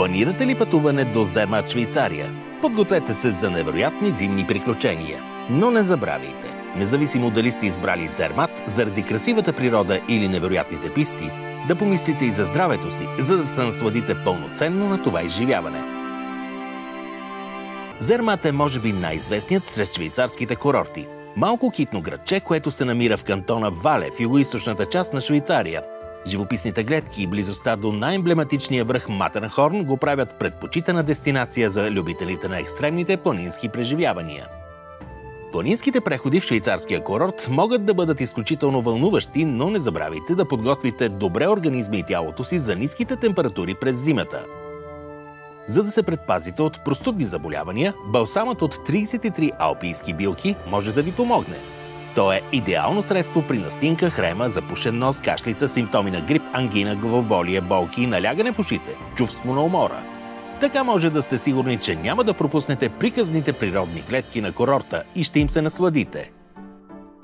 Планирате ли пътуване до Зермат, Швейцария? Подгответе се за невероятни зимни приключения. Но не забравяйте, независимо дали сте избрали Зермат заради красивата природа или невероятните писти, да помислите и за здравето си, за да се насладите пълноценно на това изживяване. Зермат е може би най-известният сред швейцарските курорти. Малко китно градче, което се намира в кантона Вале в югоизточната част на Швейцария. Живописните гледки и близостта до най-емблематичния връх Матернхорн го правят предпочитана дестинация за любителите на екстремните планински преживявания. Планинските преходи в швейцарския курорт могат да бъдат изключително вълнуващи, но не забравяйте да подготвите добре организма и тялото си за ниските температури през зимата. За да се предпазите от простудни заболявания, балсамът от 33 алпийски билки може да ви помогне. То е идеално средство при настинка, хрема, запушен нос, кашлица, симптоми на грип, ангина, главоболие, болки и налягане в ушите, чувство на умора. Така може да сте сигурни, че няма да пропуснете приказните природни клетки на курорта и ще им се насладите.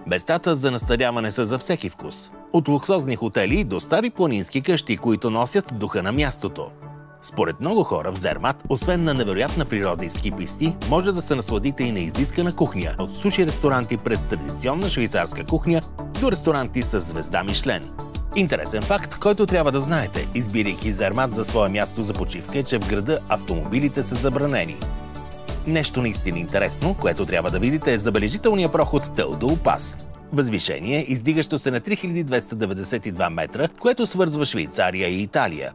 Местата за настаняване са за всеки вкус. От луксозни хотели до стари планински къщи, които носят духа на мястото. Според много хора в Зермат, освен на невероятна природа и ски писти, може да се насладите и на изискана кухня, от суши ресторанти през традиционна швейцарска кухня до ресторанти с звезда Мишлен. Интересен факт, който трябва да знаете, избирайки Зермат за свое място за почивка, е, че в града автомобилите са забранени. Нещо наистина интересно, което трябва да видите, е забележителния проход Телдул Пас. Възвишение, издигащо се на 3292 метра, което свързва Швейцария и Италия.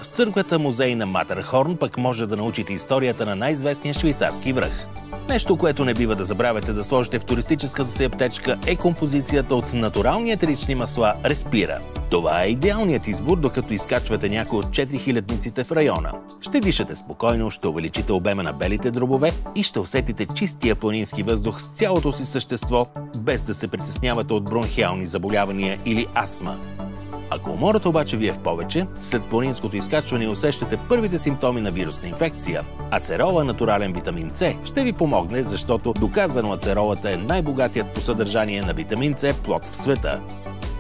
В църквата музей на Матернхорн пък може да научите историята на най-известния швейцарски връх. Нещо, което не бива да забравяте да сложите в туристическата си аптечка, е композицията от натурални етерични масла Респира. Това е идеалният избор, докато изкачвате някои от 4000-ниците в района. Ще дишате спокойно, ще увеличите обема на белите дробове и ще усетите чистия планински въздух с цялото си същество, без да се притеснявате от бронхиални заболявания или астма. Ако умората обаче ви е в повече, след планинското изкачване усещате първите симптоми на вирусна инфекция. Ацерола, натурален витамин С, ще ви помогне, защото доказано ацеролата е най-богатият по съдържание на витамин С плод в света.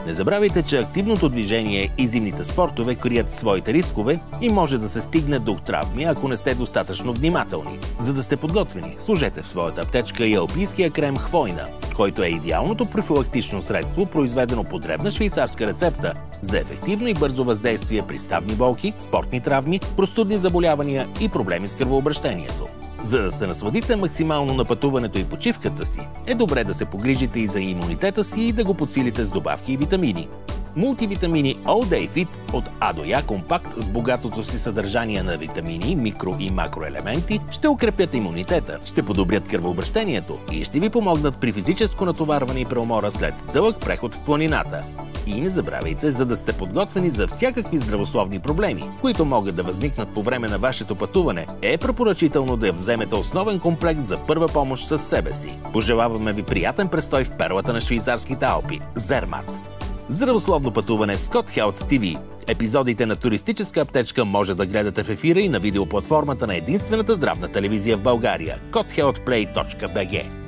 Не забравяйте, че активното движение и зимните спортове крият своите рискове и може да се стигне до травми, ако не сте достатъчно внимателни. За да сте подготвени, сложете в своята аптечка и алпийския крем Хвойна, който е идеалното профилактично средство, произведено по дребна швейцарска рецепта за ефективно и бързо въздействие при ставни болки, спортни травми, простудни заболявания и проблеми с кръвообращението. За да се насладите максимално на пътуването и почивката си, е добре да се погрижите и за имунитета си и да го подсилите с добавки и витамини. Мултивитамини All Day Fit от А до Я компакт с богатото си съдържание на витамини, микро и макроелементи ще укрепят имунитета, ще подобрят кръвообращението и ще ви помогнат при физическо натоварване и преумора след дълъг преход в планината. И не забравяйте, за да сте подготвени за всякакви здравословни проблеми, които могат да възникнат по време на вашето пътуване, е препоръчително да вземете основен комплект за първа помощ със себе си. Пожелаваме ви приятен престой в перлата на швейцарските Алпи – Зермат. Здравословно пътуване с Scott Health TV. Епизодите на туристическа аптечка може да гледате в ефира и на видеоплатформата на единствената здравна телевизия в България – cothealthplay.bg.